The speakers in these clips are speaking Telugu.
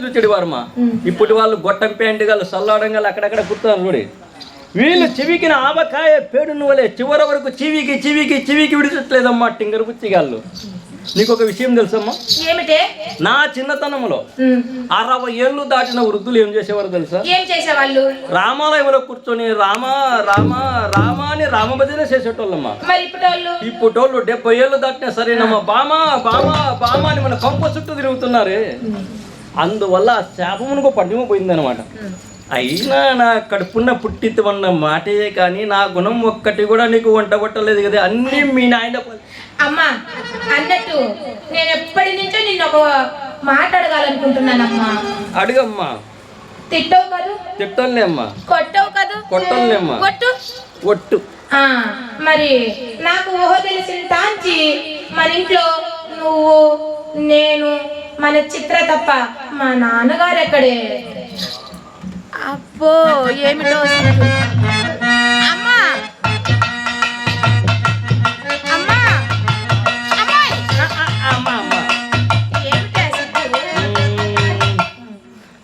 పరిస్థితులు చెడివారమ్మా. ఇప్పుడు వాళ్ళు గొట్టం ప్యాంటు గాళ్ళు సల్లాడం గాళ్ళు అక్కడక్కడ కుర్తాను చూడి. వీళ్ళు చెవికిన ఆవకాయ పేడును వలే చివరి వరకు చివికి చివికి చివికి విడిచట్లేదమ్మా టింగరు పుచ్చిగాళ్ళు. నీకు ఒక విషయం తెలుసమ్మా? ఏమిటే? నా చిన్నతనంలో 60 ఏళ్ళు దాటిన వృద్ధులు ఏం చేసేవారు తెలుసా? ఏం చేసేవాళ్ళు? రామాలయంలో కూర్చొని రామ రామ రామ అని రామభజన చేసేటోళ్ళమ్మా. మరి ఇప్పుడోళ్ళు 70 ఏళ్ళు దాటినా సరేనమ్మా బామా బామా బామా అని మన కొంప చుట్టూ తిరుగుతున్నారే. అందువల్ల ఆ శాపమునకు పడిమ పోయిందనమాట. అయినా నా కడుపున్న పుట్టితమన్న మాటే కానీ నా గుణం ఒక్కటి కూడా నీకు వంట కొట్టలేదు కదా. అన్నీ మీ నాయన. అమ్మా అన్నట్టు నేను ఎప్పటి నుంచో నిన్ను ఒక మాట అడగాలనుకుంటున్నానమ్మా. అడుగమ్మా. తిట్టవు కదూ? తిట్టలే అమ్మా. కొట్టవు కదూ? కొట్టలే అమ్మా. ఒట్టు ఒట్టు. మరి నాకు ఊహ తెలిసిన తాంచి మన ఇంట్లో నువ్వు నేను మన చిత్ర తప్ప మా నాన్నగారు ఎక్కడే? అబ్బో ఏమిటో. అమ్మా అమ్మా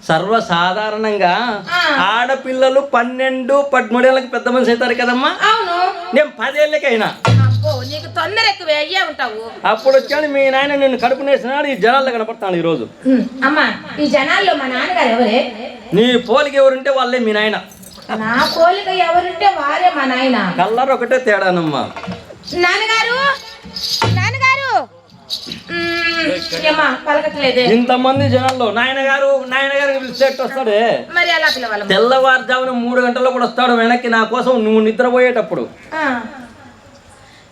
సర్వసాధారణంగా ఆడపిల్లలు 12-13 ఏళ్ళకి పెద్ద మనిషి అవుతారు కదమ్మా. అవును. నేను 10 ఏళ్ళకైనా. నీకు తొందర ఎక్కువ అయ్యే ఉంటావు. అప్పుడు వచ్చాడు మీ నాయన నిన్ను కడుపునేసినాడు. ఈ జనాల్లో కనపడతాను ఈ రోజు. అమ్మా ఈ జనాల్లో మా నాన్నగారు ఎవరే? నీ పోలిక ఎవరుంటే వాళ్ళే మీ నాయన. నా పోలిక ఎవరుంటే వారే మా నాయన. కలర్ ఒకటే తేడానమ్మా. నాన్నగారు నాన్నగారు పలకట్లేదే. ఇంతమంది జనాల్లో నాయనగారు నాయనగారు పిలిచేట్టు వస్తాడే. మరి అలా పిలవాలి. తెల్లవారుజామున 3 గంటల్లో కూడా వస్తాడు వెనక్కి నా కోసం. నువ్వు నిద్రపోయేటప్పుడు.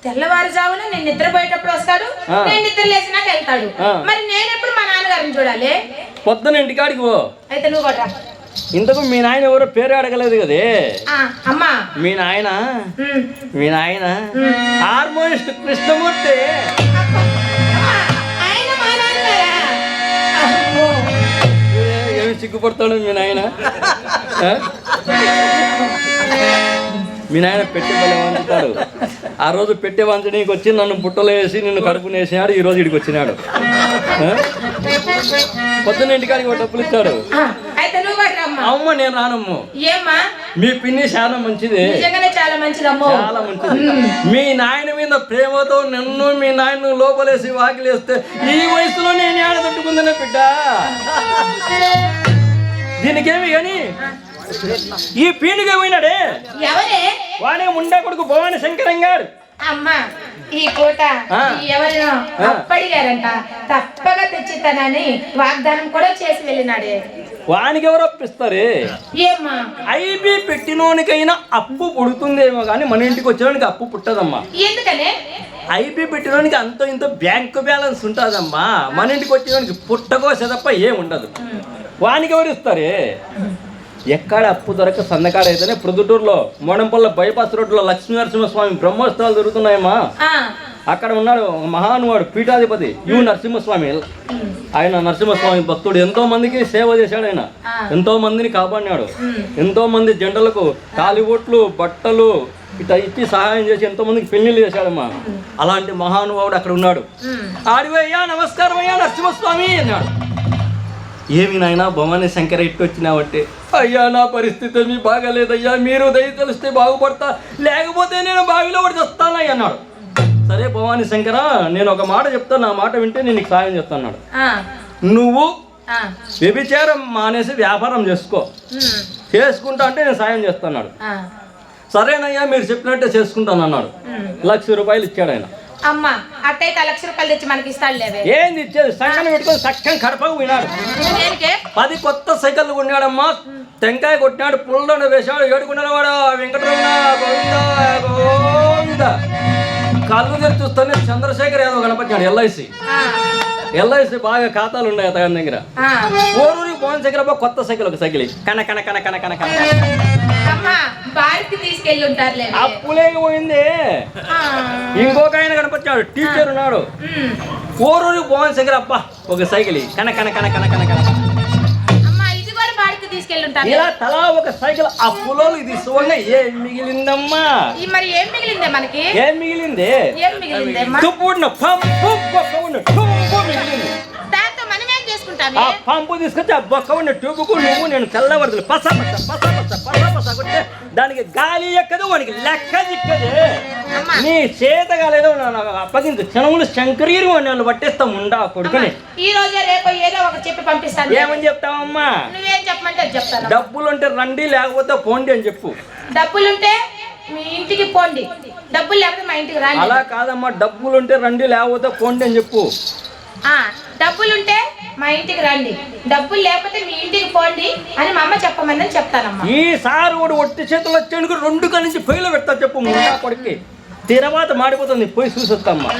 తెల్లవారుజామున నేను నిద్రపోయేటప్పుడు వస్తాడు, నేను నిద్ర లేచినాక వెళ్తాడు. మరి నేను ఎప్పుడు మా నాన్నగారిని చూడాలి? పొద్దున ఇంటికాడికి పో. అయితే నువ్వు కూడా. ఇంతకు మీ నాయన ఎవరో పేరు అడగలేదు కదే. అమ్మా మీ నాయన హార్మోనిస్ట్ కృష్ణమూర్తి. ఏమి సిగ్గుపడతాడు మీ నాయన? మీ నాయన పెట్టే బలే వంచుతాడు. ఆ రోజు పెట్టే వంచడానికి వచ్చి నన్ను బుట్టలో వేసి నిన్ను కడుపునేసినాడు. ఈ రోజు ఇడికి వచ్చినాడు. పొద్దున్న ఇంటికాడికి డబ్బులు ఇచ్చాడు. అమ్మ నేను రానమ్ము. మీ పిన్ని చాలా మంచిది. చాలా మంచిది. మీ నాయన మీద ప్రేమతో నన్ను మీ నాయన లోపలేసి వాకిలేస్తే ఈ వయసులో నేను ఏడ తట్టుకుందనే బిడ్డ. దీనికేమి కానీ ఈ పీనుగా పోయినాడే వాడే ముండా కొడుకు భవాని శంకరం గారు. అమ్మా ఈ పూట ఎవరినో అప్పడిగారంట, తప్పగా తెచ్చిస్తానని వాగ్దానం కూడా చేసి వెళ్ళినాడే. వానికి ఎవరు అప్పిస్తారే? ఏమ్మా ఐబీ పెట్టినోనికైనా అప్పు పుడుతుందేమో కానీ మన ఇంటికి వచ్చేవానికి అప్పు పుట్టదమ్మా. ఎందుకనే? ఐబీ పెట్టినోనికి అంతో ఇంతో బ్యాంకు బ్యాలెన్స్ ఉంటుందమ్మా. మన ఇంటికి వచ్చేవానికి పుట్టకోసే తప్ప ఏం ఉండదు. వానికి ఎవరు ఇస్తారే? ఎక్కడ అప్పు దొరక సన్నకాడ అయితేనే ప్రొద్దుటూరులో మోడంపల్ల బైపాస్ రోడ్లో లక్ష్మీ నరసింహస్వామి బ్రహ్మోత్సవాలు జరుగుతున్నాయమ్మా. అక్కడ ఉన్నాడు మహానువాడు పీఠాధిపతి యు నరసింహస్వామి. ఆయన నరసింహస్వామి భక్తుడు. ఎంతో మందికి సేవ చేశాడు. ఆయన ఎంతో మందిని కాపాడినాడు. ఎంతో మంది జంటలకు తాలిబొట్లు బట్టలు ఇట్లా ఇచ్చి సహాయం చేసి ఎంతో మందికి పెళ్లిళ్ళు చేశాడమ్మా. అలాంటి మహానుభావుడు అక్కడ ఉన్నాడు. ఆడివయ్యా నమస్కారం అయ్యా నరసింహస్వామి అన్నాడు. ఏమి నాయనా భవానీ శంకర ఇట్టు వచ్చినావంటే, అయ్యా నా పరిస్థితి మీ బాగాలేదయ్యా, మీరు దయ తెలిస్తే బాగుపడతా, లేకపోతే నేను బావిలో పడి వస్తానయ్య అన్నాడు. సరే భవానీ శంకర నేను ఒక మాట చెప్తాను, నా మాట వింటే నేను నీకు సాయం చేస్తాను. నువ్వు వ్యభిచారం మానేసి వ్యాపారం చేసుకుంటా అంటే నేను సాయం చేస్తాను. సరేనయ్యా మీరు చెప్పినట్టే చేసుకుంటాను అన్నాడు. 1,00,000 రూపాయలు ఇచ్చాడు ఆయన. అమ్మా అట్టయితే 1,00,000 రూపాయలు తెచ్చి మనకి ఇస్తాడు లేవే. ఏంది ఇచ్చేది? సంకన పెట్టుకొని చక్కని కడపకు వినాడు. 10 కొత్త సైకిళ్ళు కొన్నాడమ్మా. టెంకాయ కొట్టినాడు, పుల్లను వేశాడు. ఏడుకున్నాడు వాడు వెంకటరమణ గోవింద. కళ్ళు తెరిచి చూస్తానే చంద్రశేఖర్ యాదవ్ కనపడ్డాడు. ఎల్ఐసి బాగా ఖాతాలు ఉన్నాయి అతని దగ్గర. ఓరూరి భవన్ శేఖర్ కొత్త సైకిల్ ఒక సైకిల్ కన కన కన కన కన కన తీసుకెళ్ళి ఉంటారు. అప్పులేకపోయింది. ఇంకొక ఆయన కనపచ్చాడు, టీచర్ ఉన్నాడు. ఓరూరి భవన్ శేఖర్ అబ్బా ఒక సైకిల్ కన కన కన కన కన కన ఇలా తలా ఒక సైకిల్. అప్పులో ఇది సువర్ణ ఏం మిగిలిందమ్మా? మరి ఏం మిగిలిందే మనకి? ఏం మిగిలింది? దాంతో మనం ఏం తీసుకుంటావే? ఆ పంపు తీసుకొచ్చి ఆ బొక్క ఉన్న ట్యూబుకు నువ్వు నేను తెల్లవరదలు పస కొట్టే దానికి గాలి ఎక్కదు వానికి లెక్క దిక్కదే. అమ్మా. నీ చేత కాలేదో అప్పగింది క్షణములు శంకరీరు వాళ్ళు పట్టేస్తాం ఉండా కొడుకుని. ఈ రోజే రేపు ఏదో ఒక చెప్పి పంపిస్తాను. ఏమని చెప్తావమ్మా? నువ్వేం చెప్పమంటే అది చెప్తాను. డబ్బులుంటే రండి లేకపోతే పోండి అని చెప్పు. డబ్బులుంటే మీ ఇంటికి పోండి, డబ్బులు లేకపోతే మా ఇంటికి రండి. అలా కాదమ్మా, డబ్బులుంటే రండి లేకపోతే పోండి అని చెప్పు. డబ్బులుంటే మా ఇంటికి రండి, డబ్బులు లేకపోతే మీ ఇంటికి పోండి అని మా అమ్మ చెప్పమని చెప్తానమ్మా. ఈసారి వాడు ఒట్టి చేతులు వచ్చేందుకు 2 కలిసి పొయ్యిలో పెడతా చెప్పు. ముందా కొడుక్కి తర్వాత మాడిపోతుంది, పోయి చూసొస్తామ్మా.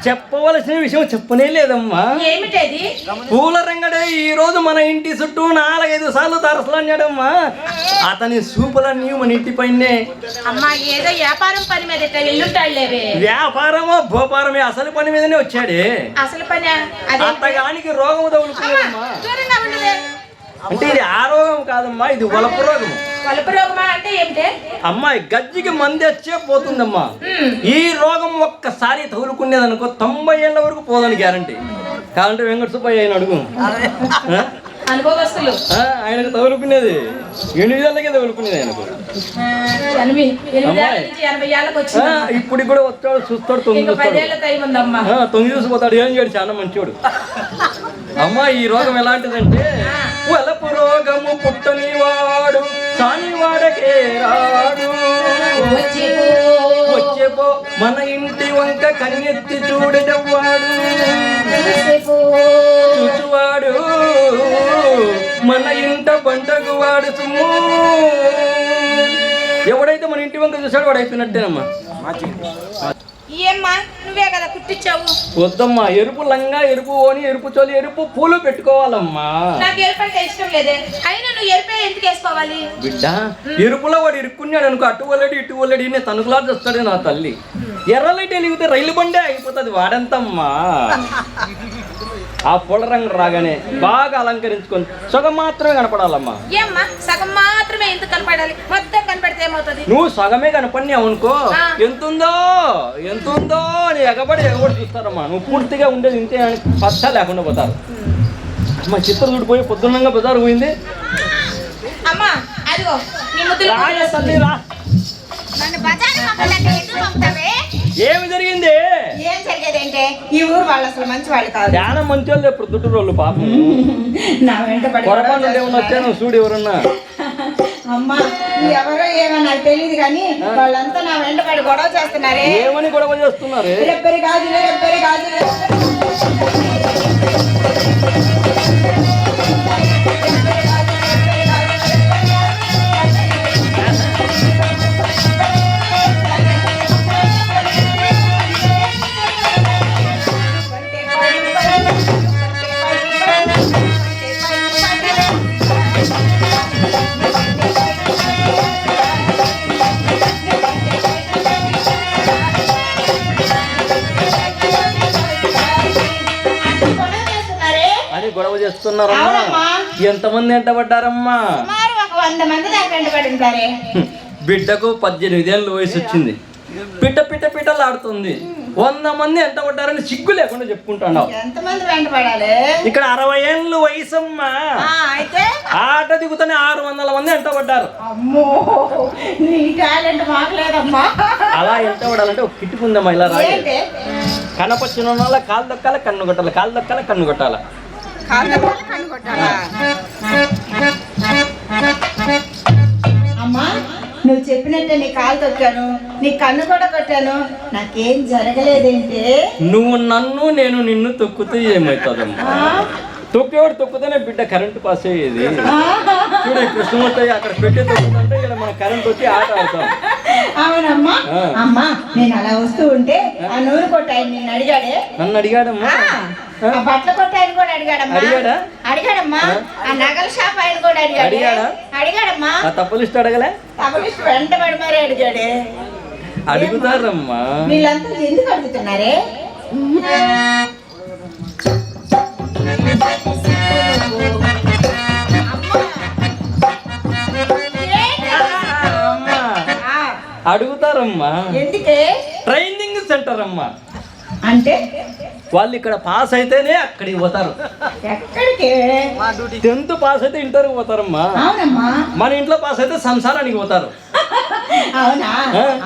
చెప్పవలసిన విషయం చెప్పనే లేదమ్మా. ఏమిటది? పూల రంగడే ఈ రోజు మన ఇంటి చుట్టూ 4-5 సార్లు తరసలన్నాడమ్మా. అతని సూపులన్నీ మన ఇంటి పైనే. అమ్మా ఏదో వ్యాపారం పని మీద వెళ్ళుంటాడులేవే. వ్యాపారమో భోపారమే, అసలు పని మీదనే వచ్చాడే. అసలు పని అంతగానికి రోగం తగులుకున్నాడమ్మా. దూరంగా ఉండవే. అంటే ఇది ఆ రోగం కాదమ్మా, ఇది వలపు రోగం. వలపు రోగమా అంటే ఏమిటే? అమ్మాయి గజ్జికి మంది వచ్చే పోతుందమ్మా. ఈ రోగం ఒక్కసారి తగులుకునేదనుకో 90 ఏళ్ళ వరకు పోదని గ్యారంటీ. కావాలంటే వెంకట సుబ్బయ్య ఆయన అడుగు, అనుభవస్తులు. ఆయనకు తగులుకునేది 8 ఏళ్ళకే తగులుకునేది ఆయనకు. ఇప్పుడు కూడా వచ్చాడు, చూస్తాడు, తొంగి చూసిపోతాడు. ఏం చేయడు, చాలా మంచివాడు. అమ్మా ఈ రోగం ఎలాంటిదంటే వలపు రోగము పుట్టని వాడు సాని వాడకే రాడు. వచ్చేపో మన ఇంటి వంక కన్నెత్తి చూడేవాడు, చూచువాడు మన ఇంట పంటకు వాడు సుమ్ము. ఎవడైతే మన ఇంటి వంక చూసాడు వాడు అయిపోయినట్టేనమ్మా. ఏమ్మా నువ్వే కదా కుట్టించావు. వద్దమ్మా, ఎరుపు లంగా, ఎరుపు ఓని, ఎరుపు చోలి, ఎరుపు పూలు పెట్టుకోవాలమ్మా. నాకు ఎరుపు అంటే ఇష్టం లేదే. అయినా నువ్వు ఎరుపే ఎందుకు వేసుకోవాలి బిడ్డ? ఎరుపులో వాడు ఇరుక్కున్నాడు అనుకో, అటు వల్లడి ఇటు వల్లడి నేను తనుకులాడు వస్తాడే నా తల్లి. ఎర్ర లైట్ వెలిగితే రైలు బండే అయిపోతుంది. వాడంతమ్మా ఆ పూల రంగు రాగానే బాగా అలంకరించుకొని సగం మాత్రమే కనపడాలమ్మా. ఏమ్మా సగం మాత్రమే ఎందుకు కనపడాలి? మొత్తం కనపడితే ఏమవుతుంది? నువ్వు సగమే కనపడినావు అనుకో, ఎంతుందో అని ఎగబడి చూస్తారమ్మా. నువ్వు పూర్తిగా ఉండేది ఇంతే అని పచ్చ లేకుండా పోతారు. అమ్మా చిత్రదుడు పోయి పొద్దున్నంగా బజారు పోయింది. అమ్మా అదిగో నీ ముద్దులు తల్లి రా. ఏమి జరిగింది? ఏం జరిగేదంటే ఈ ఊరు వాళ్ళు అసలు మంచి వాళ్ళు కాదు. ధ్యానం మంచి వాళ్ళు ప్రొద్దుటూరు వాళ్ళు పాపం. నా వెంట పొరపాటు ఏమన్నా వచ్చాను చూడు ఎవరన్నా. అమ్మా ఎవరో ఏమో నాకు తెలియదు కానీ వాళ్ళంతా నా వెంట పడి గొడవ చేస్తున్నారే. ఏమని గొడవ చేస్తున్నారు? రెప్పరి గాజులు, రెప్పరి గాజులు. గొడవ చేస్తున్నారమ్మా. ఎంతమంది వెంట పడ్డారమ్మా? 100 మంది దాకా వెంట పడి ఉంటారే. బిడ్డకు 18 ఏళ్ళ వయసు వచ్చింది. పిట్ట పిట్ట పిట్టలాడుతుంది. 100 మంది ఎంత పడ్డారని సిగ్గు లేకుండా చెప్పుకుంటున్నావు. ఎంతమంది వెంటపడాలి? ఇక్కడ 60 ఏళ్ళు వయసమ్మా. అయితే ఆట దిగుతూనే 600 మంది ఎంత పడ్డారు. అమ్మో, నీ టాలెంట్ మాకు లేదమ్మా. అలా ఎంత పడాలంటే ఒక కిట్టుకుందమ్మా, ఇలా రాయి. ఏంటి? కనపచ్చిన వాళ్ళ కాలు దొక్కాల, కన్ను కొట్టాలి, కాలు దొక్కాల, కన్ను కొట్టాల. కన్ను కొట్టాలా? అమ్మా, నువ్వు చెప్పినట్టే నీ కాలు తొక్కాను, నీ కన్ను కూడా కొట్టాను, నాకేం జరగలేదేంటి? నువ్వు నన్ను, నేను నిన్ను తొక్కితే ఏమవుతుందమ్మా? తొక్కేవాడు తొక్కుతేనే బిడ్డ కరెంటు పాస్ అయ్యేది. చూడు కృష్ణమూర్తి అక్కడ పెట్టి తొక్కుతుంటే ఇక్కడ మన కరెంట్ వచ్చి ఆట ఆడతాం. అవునమ్మా. అమ్మా, నేను అలా వస్తూ ఉంటే ఆ నూనె కొట్టాయని నిన్ను అడిగాడే. నన్ను అడిగాడమ్మా? ఆ బట్టల కొట్టాయని కూడా అడిగాడమ్మా. అడిగాడమ్మా. ఆ నగల షాప్ ఆయన కూడా అడిగాడమ్మా. ఆ తప్పు లిస్ట్ అడగలే? తప్పు లిస్ట్ వెంటబడి మరీ అడిగాడే. అడుగుతారమ్మా. వీళ్ళంతా ఎందుకు అడుగుతున్నారే? అడుగుతారమ్మా. ఎందుకే? ట్రైనింగ్ సెంటర్ అమ్మా. అంటే వాళ్ళు ఇక్కడ పాస్ అయితేనే అక్కడికి పోతారు. ఎక్కడికి? 10th పాస్ అయితే ఇంటర్కి పోతారమ్మా. అవునమ్మా. మన ఇంట్లో పాస్ అయితే సంసారానికి పోతారు. అవునా?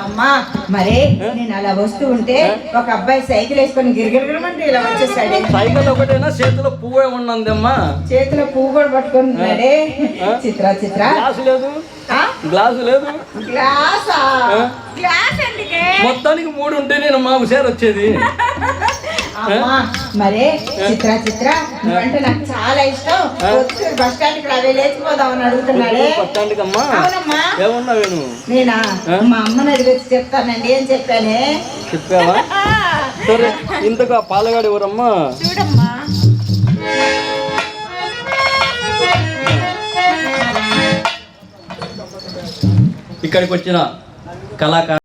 అమ్మా, మరే నేను అలా వస్తూ ఉంటే ఒక అబ్బాయి సైకిల్ వేసుకొని గిరిగిరిగిరమంటే ఇలా వచ్చేసాడే. సైకిల్ ఒకటేనా, చేతిలో పువ్వే ఉన్నదమ్మా. చేతిలో పువ్వు కూడా పట్టుకున్నాడే. చిత్ర గ్లాసు లేదు, గ్లాసు లేదు. గ్లాసా? గ్లాస్ ఎందుకే? మొత్తానికి 3 ఉంటే నేను మా హుషారు వచ్చేది. అమ్మా, మరే చిత్ర నువ్వంటే నాకు చాలా ఇష్టం. బస్ స్టాండ్ కి రావే, లేచిపోదామని అడుగుతున్నాడే. బస్ స్టాండ్కి అమ్మా? అవునమ్మా. ఏమన్నావు నువ్వు? నేనా? మా అమ్మని అడిగి వచ్చి చెప్తానండి. ఏం చెప్పానే? చెప్పావా? సరే, ఇంతకు ఆ పాలగాడు ఎవరమ్మా? చూడమ్మా. ఇక్కడికి వచ్చిన కళాకారు